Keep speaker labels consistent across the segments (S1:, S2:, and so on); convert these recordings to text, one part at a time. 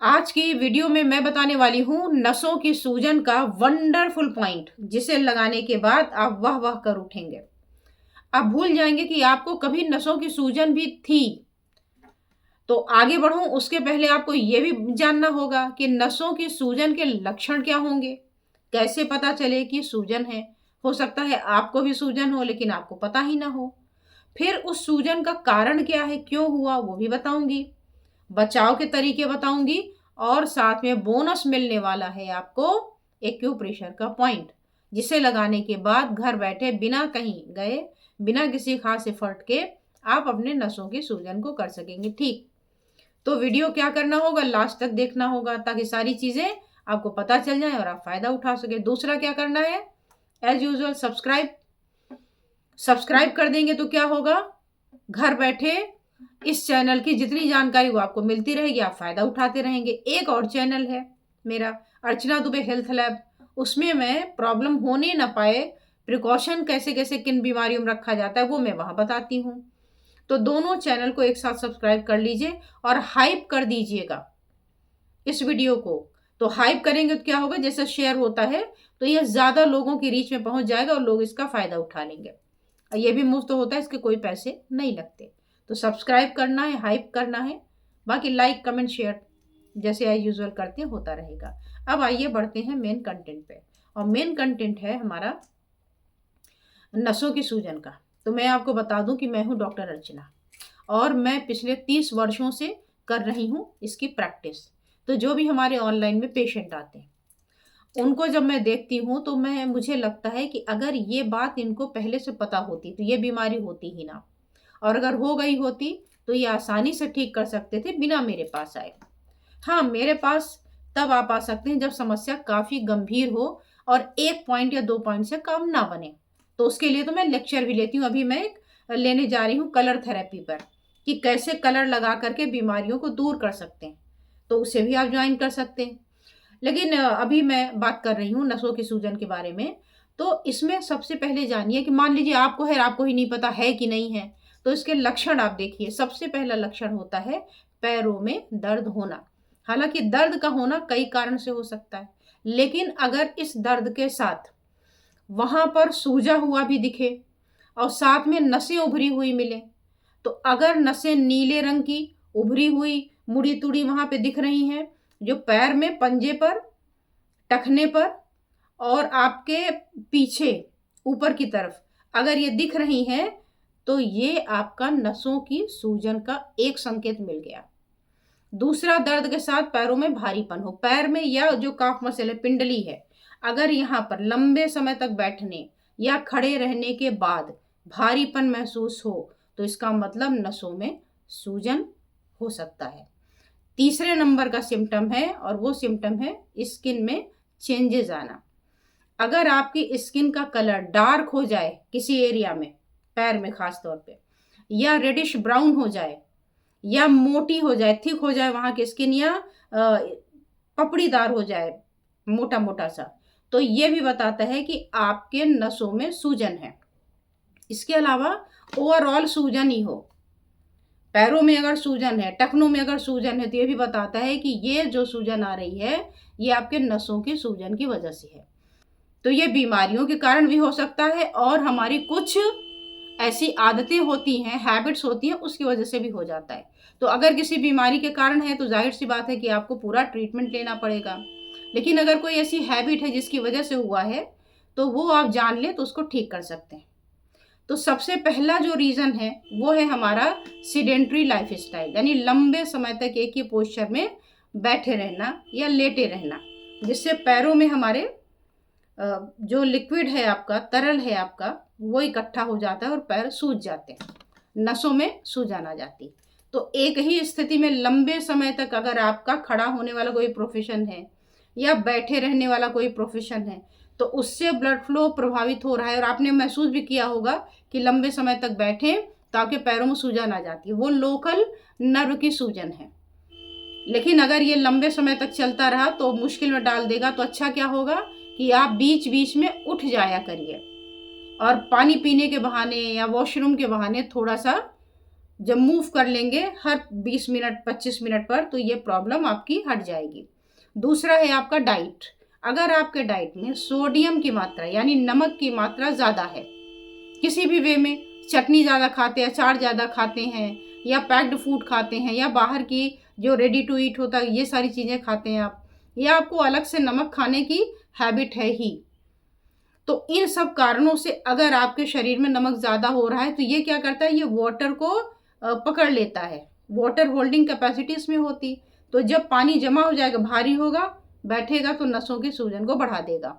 S1: आज की वीडियो में मैं बताने वाली हूँ नसों की सूजन का वंडरफुल पॉइंट, जिसे लगाने के बाद आप वाह वाह कर उठेंगे। आप भूल जाएंगे कि आपको कभी नसों की सूजन भी थी। तो आगे बढ़ूं उसके पहले आपको यह भी जानना होगा कि नसों की सूजन के लक्षण क्या होंगे, कैसे पता चले कि सूजन है। हो सकता है आपको भी सूजन हो लेकिन आपको पता ही ना हो। फिर उस सूजन का कारण क्या है, क्यों हुआ, वो भी बताऊंगी। बचाव के तरीके बताऊंगी और साथ में बोनस मिलने वाला है आपको एक्यूप्रेशर का पॉइंट, जिसे लगाने के बाद घर बैठे बिना कहीं गए, बिना किसी खास एफर्ट के आप अपने नसों की सूजन को कर सकेंगे ठीक। तो वीडियो क्या करना होगा, लास्ट तक देखना होगा ताकि सारी चीजें आपको पता चल जाए और आप फायदा उठा सके। दूसरा क्या करना है, एज यूजुअल सब्सक्राइब सब्सक्राइब कर देंगे तो क्या होगा, घर बैठे इस चैनल की जितनी जानकारी वो आपको मिलती रहेगी, आप फायदा उठाते रहेंगे। एक और चैनल है मेरा, अर्चना दुबे हेल्थ लैब, उसमें मैं प्रॉब्लम होने ना पाए, प्रिकॉशन कैसे कैसे किन बीमारियों में रखा जाता है वो मैं वहां बताती हूँ। तो दोनों चैनल को एक साथ सब्सक्राइब कर लीजिए और हाइप कर दीजिएगा इस वीडियो को। तो हाइप करेंगे तो क्या होगा, जैसे शेयर होता है तो यह ज्यादा लोगों की रीच में पहुंच जाएगा और लोग इसका फायदा उठा लेंगे। ये भी मुफ्त होता है, इसके कोई पैसे नहीं लगते। तो सब्सक्राइब करना है, हाइप करना है, बाकी लाइक कमेंट शेयर जैसे एज यूजुअल करते हैं होता रहेगा। अब आइए बढ़ते हैं मेन कंटेंट पे, और मेन कंटेंट है हमारा नसों की सूजन का। तो मैं आपको बता दूं कि मैं हूं डॉक्टर अर्चना और मैं पिछले 30 वर्षों से कर रही हूं इसकी प्रैक्टिस। तो जो भी हमारे ऑनलाइन में पेशेंट आते हैं उनको जब मैं देखती हूँ तो मुझे लगता है कि अगर ये बात इनको पहले से पता होती तो ये बीमारी होती ही ना, और अगर हो गई होती तो ये आसानी से ठीक कर सकते थे बिना मेरे पास आए। हाँ, मेरे पास तब आप आ सकते हैं जब समस्या काफी गंभीर हो और एक पॉइंट या 2 पॉइंट से कम ना बने। तो उसके लिए तो मैं लेक्चर भी लेती हूँ। अभी मैं एक लेने जा रही हूँ कलर थेरेपी पर, कि कैसे कलर लगा करके बीमारियों को दूर कर सकते हैं। तो उसे भी आप ज्वाइन कर सकते हैं। लेकिन अभी मैं बात कर रही हूँ नसों की सूजन के बारे में। तो इसमें सबसे पहले जानिए कि मान लीजिए आपको है, आपको ही नहीं पता है कि नहीं है, तो इसके लक्षण आप देखिए। सबसे पहला लक्षण होता है पैरों में दर्द होना। हालांकि दर्द का होना कई कारण से हो सकता है, लेकिन अगर इस दर्द के साथ वहां पर सूजा हुआ भी दिखे और साथ में नसें उभरी हुई मिले, तो अगर नसें नीले रंग की उभरी हुई मुड़ी तुड़ी वहां पे दिख रही हैं, जो पैर में पंजे पर, टखने पर और आपके पीछे ऊपर की तरफ अगर ये दिख रही हैं, तो ये आपका नसों की सूजन का एक संकेत मिल गया। दूसरा, दर्द के साथ पैरों में भारीपन हो, पैर में या जो काफ मसल है, पिंडली है, अगर यहाँ पर लंबे समय तक बैठने या खड़े रहने के बाद भारीपन महसूस हो, तो इसका मतलब नसों में सूजन हो सकता है। तीसरे नंबर का सिम्टम है और वो सिम्टम है स्किन में चेंजेस आना। अगर आपकी स्किन का कलर डार्क हो जाए किसी एरिया में, पैर में खास तौर पे, या रेडिश ब्राउन हो जाए, या मोटी हो जाए, थिक हो जाए वहां की स्किन, या पपड़ीदार हो जाए, मोटा मोटा सा, तो ये भी बताता है कि आपके नसों में सूजन है। इसके अलावा ओवरऑल सूजन ही हो, पैरों में अगर सूजन है, टखनों में अगर सूजन है, तो ये भी बताता है कि ये जो सूजन आ रही है ये आपके नसों की सूजन की वजह से है। तो ये बीमारियों के कारण भी हो सकता है और हमारी कुछ ऐसी आदतें होती हैं, हैबिट्स होती हैं, उसकी वजह से भी हो जाता है। तो अगर किसी बीमारी के कारण है तो जाहिर सी बात है कि आपको पूरा ट्रीटमेंट लेना पड़ेगा। लेकिन अगर कोई ऐसी हैबिट है जिसकी वजह से हुआ है, तो वो आप जान लें तो उसको ठीक कर सकते हैं। तो सबसे पहला जो रीजन है वो है हमारा सीडेंट्री लाइफस्टाइल, यानी लंबे समय तक एक ही पोस्चर में बैठे रहना या लेटे रहना, जिससे पैरों में हमारे जो लिक्विड है आपका, तरल है आपका, वो इकट्ठा हो जाता है और पैर सूज जाते हैं, नसों में सूजन आ जाती। तो एक ही स्थिति में लंबे समय तक अगर आपका खड़ा होने वाला कोई प्रोफेशन है या बैठे रहने वाला कोई प्रोफेशन है, तो उससे ब्लड फ्लो प्रभावित हो रहा है। और आपने महसूस भी किया होगा कि लंबे समय तक बैठे तो आपके पैरों में सूजन आ जाती है, वो लोकल नर्व की सूजन है। लेकिन अगर ये लंबे समय तक चलता रहा तो मुश्किल में डाल देगा। तो अच्छा क्या होगा कि आप बीच बीच में उठ जाया करिए और पानी पीने के बहाने या वॉशरूम के बहाने थोड़ा सा जब मूव कर लेंगे हर 20 मिनट 25 मिनट पर, तो ये प्रॉब्लम आपकी हट जाएगी। दूसरा है आपका डाइट। अगर आपके डाइट में सोडियम की मात्रा यानी नमक की मात्रा ज़्यादा है, किसी भी वे में, चटनी ज़्यादा खाते हैं, अचार ज़्यादा खाते हैं, या पैक्ड फूड खाते हैं, या बाहर की जो रेडी टू ईट होता है ये सारी चीज़ें खाते हैं आप, या आपको अलग से नमक खाने की हैबिट है ही, तो इन सब कारणों से अगर आपके शरीर में नमक ज़्यादा हो रहा है तो ये क्या करता है, ये वाटर को पकड़ लेता है। वाटर होल्डिंग कैपेसिटी इसमें होती, तो जब पानी जमा हो जाएगा, भारी होगा, बैठेगा, तो नसों की सूजन को बढ़ा देगा।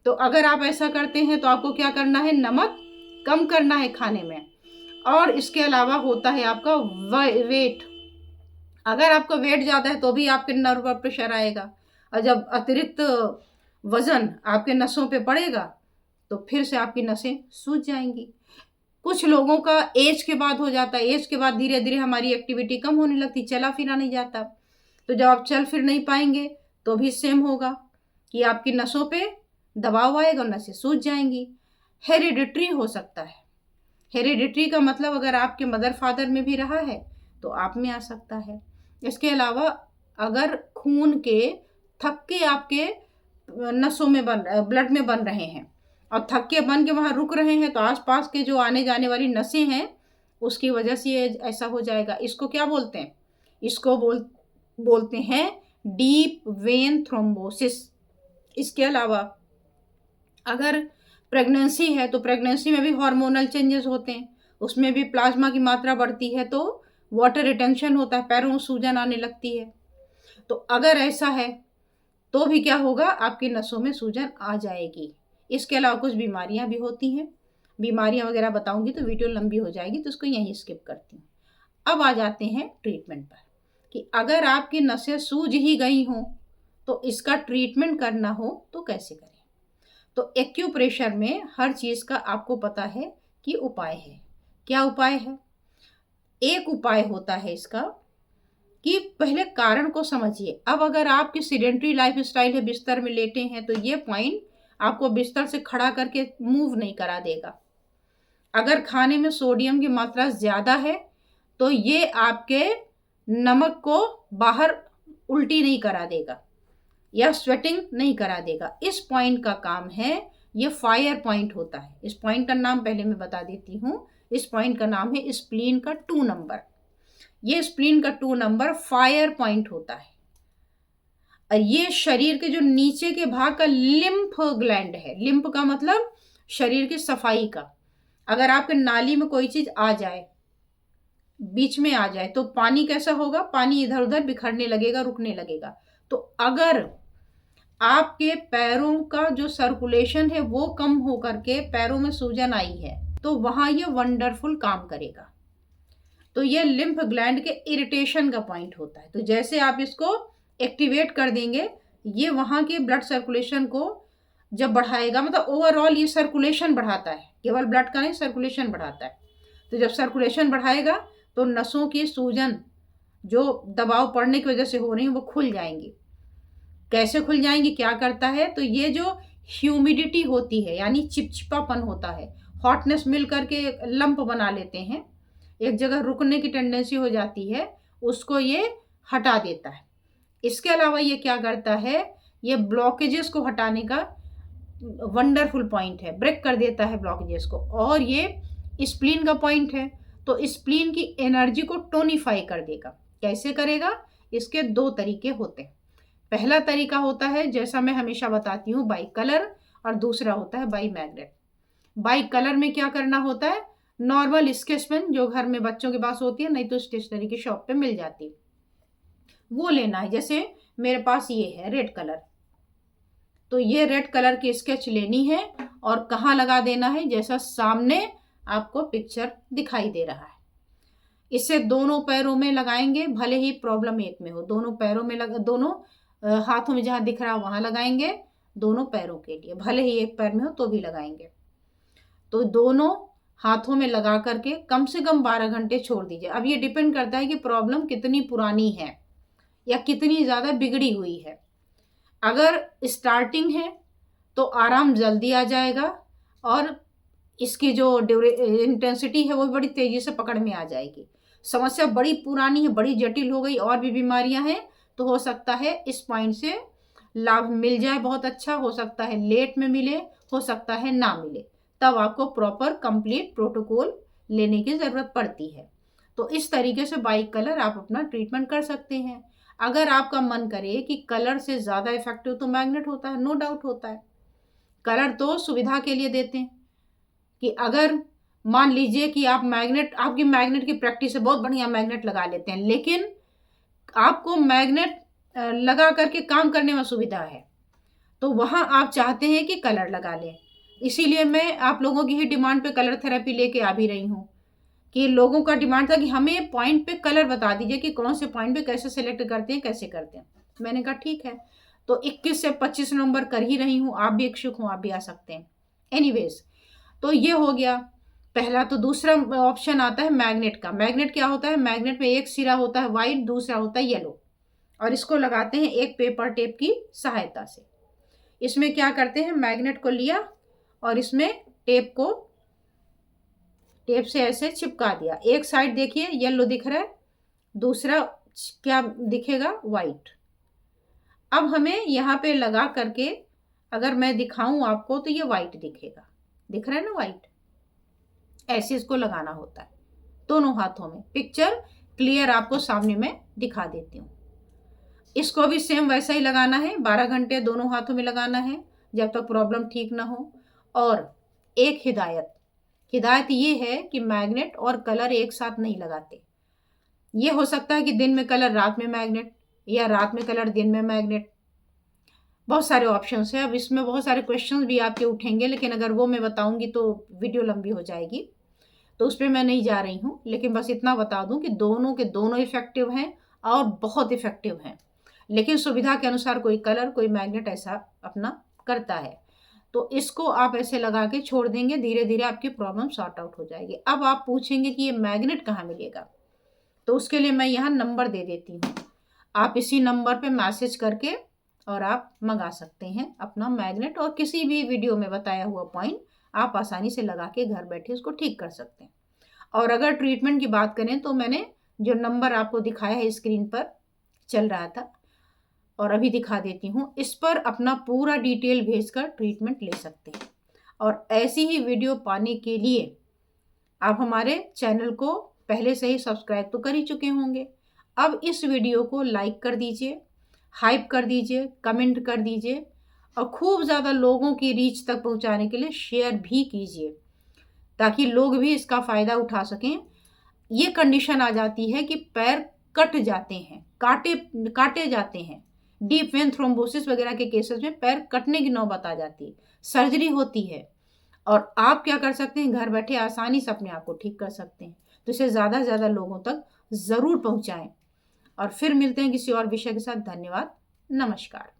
S1: तो अगर आप ऐसा करते हैं तो आपको क्या करना है, नमक कम करना है खाने में। और इसके अलावा होता है आपका वेट। अगर आपका वेट ज़्यादा है तो भी आपके नर्व पर प्रेशर आएगा, और जब अतिरिक्त वजन आपके नसों पे पड़ेगा तो फिर से आपकी नसें सूज जाएंगी। कुछ लोगों का एज के बाद हो जाता है, एज के बाद धीरे धीरे हमारी एक्टिविटी कम होने लगती, चला फिरा नहीं जाता, तो जब आप चल फिर नहीं पाएंगे तो भी सेम होगा कि आपकी नसों पे दबाव आएगा और नसें सूज जाएंगी। हेरिडिटरी हो सकता है। हेरिडिटरी का मतलब अगर आपके मदर फादर में भी रहा है तो आप में आ सकता है। इसके अलावा अगर खून के थक्के आपके नसों में ब्लड में बन रहे हैं और थक्के बन के वहाँ रुक रहे हैं, तो आसपास के जो आने जाने वाली नसें हैं उसकी वजह से ये ऐसा हो जाएगा। इसको क्या बोलते हैं, इसको बोलते हैं डीप वेन थ्रोम्बोसिस। इसके अलावा अगर प्रेगनेंसी है तो प्रेगनेंसी में भी हार्मोनल चेंजेस होते हैं, उसमें भी प्लाज्मा की मात्रा बढ़ती है, तो वाटर रिटेंशन होता है, पैरों में सूजन आने लगती है। तो अगर ऐसा है तो भी क्या होगा, आपकी नसों में सूजन आ जाएगी। इसके अलावा कुछ बीमारियां भी होती हैं, बीमारियां वगैरह बताऊंगी तो वीडियो लंबी हो जाएगी, तो उसको यहीं स्किप करती हूँ। अब आ जाते हैं ट्रीटमेंट पर, कि अगर आपकी नसें सूज ही गई हों तो इसका ट्रीटमेंट करना हो तो कैसे करें। तो एक्यूप्रेशर में हर चीज़ का आपको पता है कि उपाय है। क्या उपाय है, एक उपाय होता है इसका कि पहले कारण को समझिए। अब अगर आपकी सीडेंट्री लाइफ स्टाइल है, बिस्तर में लेटे हैं, तो ये पॉइंट आपको बिस्तर से खड़ा करके मूव नहीं करा देगा। अगर खाने में सोडियम की मात्रा ज़्यादा है तो ये आपके नमक को बाहर उल्टी नहीं करा देगा या स्वेटिंग नहीं करा देगा। इस पॉइंट का काम है, ये फायर पॉइंट होता है। इस पॉइंट का नाम पहले मैं बता देती हूँ, इस पॉइंट का नाम है स्प्लीन का 2 नंबर। ये स्प्लीन का 2 नंबर फायर पॉइंट होता है, और ये शरीर के जो नीचे के भाग का लिम्फ ग्लैंड है। लिम्फ का मतलब शरीर की सफाई का। अगर आपके नाली में कोई चीज आ जाए, बीच में आ जाए, तो पानी कैसा होगा, पानी इधर उधर बिखरने लगेगा, रुकने लगेगा। तो अगर आपके पैरों का जो सर्कुलेशन है वो कम हो करके पैरों में सूजन आई है, तो वहां ये वंडरफुल काम करेगा। तो ये लिम्फ ग्लैंड के इरिटेशन का पॉइंट होता है। तो जैसे आप इसको एक्टिवेट कर देंगे, ये वहाँ के ब्लड सर्कुलेशन को जब बढ़ाएगा, मतलब ओवरऑल ये सर्कुलेशन बढ़ाता है, केवल ब्लड का नहीं, सर्कुलेशन बढ़ाता है। तो जब सर्कुलेशन बढ़ाएगा तो नसों की सूजन जो दबाव पड़ने की वजह से हो रही है वो खुल जाएंगी। कैसे खुल जाएंगी, क्या करता है, तो ये जो ह्यूमिडिटी होती है यानी चिपचिपापन होता है, हॉटनेस मिल करके लंप बना लेते हैं, एक जगह रुकने की टेंडेंसी हो जाती है, उसको ये हटा देता है। इसके अलावा ये क्या करता है, ये ब्लॉकेजेस को हटाने का वंडरफुल पॉइंट है, ब्रेक कर देता है ब्लॉकेजेस को। और ये स्प्लीन का पॉइंट है, तो स्प्लीन की एनर्जी को टोनिफाई कर देगा। कैसे करेगा, इसके 2 तरीके होते हैं। पहला तरीका होता है, जैसा मैं हमेशा बताती हूँ, बाई कलर, और दूसरा होता है बाई मैग्नेट। बाई कलर में क्या करना होता है, नॉर्मल स्केच पेन जो घर में बच्चों के पास होती है, नहीं तो स्टेशनरी की शॉप पे मिल जाती है, वो लेना है। जैसे मेरे पास ये है रेड कलर, तो ये रेड कलर की स्केच लेनी है और कहाँ लगा देना है, जैसा सामने आपको पिक्चर दिखाई दे रहा है। इसे दोनों पैरों में लगाएंगे, भले ही प्रॉब्लम एक में हो, दोनों पैरों में दोनों हाथों में जहाँ दिख रहा है वहां लगाएंगे, दोनों पैरों के लिए, भले ही एक पैर में हो तो भी लगाएंगे। तो दोनों हाथों में लगा करके कम से कम 12 घंटे छोड़ दीजिए। अब ये डिपेंड करता है कि प्रॉब्लम कितनी पुरानी है या कितनी ज़्यादा बिगड़ी हुई है। अगर स्टार्टिंग है तो आराम जल्दी आ जाएगा और इसकी जो इंटेंसिटी है वो बड़ी तेज़ी से पकड़ में आ जाएगी। समस्या बड़ी पुरानी है, बड़ी जटिल हो गई, और भी बीमारियां हैं, तो हो सकता है इस पॉइंट से लाभ मिल जाए, बहुत अच्छा हो सकता है लेट में मिले, हो सकता है ना मिले, तब आपको प्रॉपर कंप्लीट प्रोटोकॉल लेने की ज़रूरत पड़ती है। तो इस तरीके से बाई कलर आप अपना ट्रीटमेंट कर सकते हैं। अगर आपका मन करे कि कलर से ज़्यादा इफेक्टिव तो मैग्नेट होता है, नो डाउट होता है। कलर तो सुविधा के लिए देते हैं कि अगर मान लीजिए कि आप मैग्नेट, आपकी मैग्नेट की प्रैक्टिस है, बहुत बढ़िया मैग्नेट लगा लेते हैं, लेकिन आपको मैग्नेट लगा करके काम करने में सुविधा है, तो वहाँ आप चाहते हैं कि कलर लगा लें। इसीलिए मैं आप लोगों की ही डिमांड पे कलर थेरेपी लेके आ भी रही हूँ कि लोगों का डिमांड था कि हमें पॉइंट पे कलर बता दीजिए कि कौन से पॉइंट पे कैसे सेलेक्ट करते हैं, कैसे करते हैं। मैंने कहा ठीक है, तो 21 से 25 नवंबर कर ही रही हूँ, आप भी इच्छुक हो, आप भी आ सकते हैं। एनीवेज, तो ये हो गया पहला। तो दूसरा ऑप्शन आता है मैग्नेट का। मैग्नेट क्या होता है? मैग्नेट में एक सिरा होता है वाइट, दूसरा होता है येलो, और इसको लगाते हैं एक पेपर टेप की सहायता से। इसमें क्या करते हैं, मैग्नेट को लिया और इसमें टेप से ऐसे चिपका दिया। एक साइड देखिए येलो दिख रहा है, दूसरा क्या दिखेगा, वाइट। अब हमें यहाँ पे लगा करके अगर मैं दिखाऊं आपको तो ये वाइट दिखेगा, दिख रहा है ना वाइट। ऐसे इसको लगाना होता है दोनों हाथों में। पिक्चर क्लियर आपको सामने में दिखा देती हूँ। इसको भी सेम वैसा ही लगाना है, 12 घंटे दोनों हाथों में लगाना है जब तक प्रॉब्लम ठीक ना हो। और एक हिदायत ये है कि मैग्नेट और कलर एक साथ नहीं लगाते। ये हो सकता है कि दिन में कलर रात में मैग्नेट, या रात में कलर दिन में मैग्नेट, बहुत सारे ऑप्शंस हैं। अब इसमें बहुत सारे क्वेश्चंस भी आपके उठेंगे, लेकिन अगर वो मैं बताऊंगी तो वीडियो लंबी हो जाएगी, तो उस पर मैं नहीं जा रही हूँ। लेकिन बस इतना बता दूं कि दोनों के दोनों इफेक्टिव हैं और बहुत इफेक्टिव हैं, लेकिन सुविधा के अनुसार कोई कलर कोई मैग्नेट ऐसा अपना करता है। तो इसको आप ऐसे लगा के छोड़ देंगे, धीरे धीरे आपकी प्रॉब्लम सॉर्ट आउट हो जाएगी। अब आप पूछेंगे कि ये मैग्नेट कहाँ मिलेगा, तो उसके लिए मैं यहाँ नंबर दे देती हूँ। आप इसी नंबर पे मैसेज करके और आप मंगा सकते हैं अपना मैग्नेट, और किसी भी वीडियो में बताया हुआ पॉइंट आप आसानी से लगा के घर बैठे उसको ठीक कर सकते हैं। और अगर ट्रीटमेंट की बात करें तो मैंने जो नंबर आपको दिखाया है स्क्रीन पर चल रहा था और अभी दिखा देती हूँ, इस पर अपना पूरा डिटेल भेजकर ट्रीटमेंट ले सकते हैं। और ऐसी ही वीडियो पाने के लिए आप हमारे चैनल को पहले से ही सब्सक्राइब तो कर ही चुके होंगे। अब इस वीडियो को लाइक कर दीजिए, हाइप कर दीजिए, कमेंट कर दीजिए, और खूब ज़्यादा लोगों की रीच तक पहुंचाने के लिए शेयर भी कीजिए, ताकि लोग भी इसका फ़ायदा उठा सकें। ये कंडीशन आ जाती है कि पैर कट जाते हैं, काटे जाते हैं, डीप वेन थ्रोम्बोसिस वगैरह के केसेस में पैर कटने की नौबत आ जाती है, सर्जरी होती है, और आप क्या कर सकते हैं, घर बैठे आसानी से अपने आप को ठीक कर सकते हैं। तो इसे ज़्यादा से ज़्यादा लोगों तक ज़रूर पहुंचाएं। और फिर मिलते हैं किसी और विषय के साथ। धन्यवाद, नमस्कार।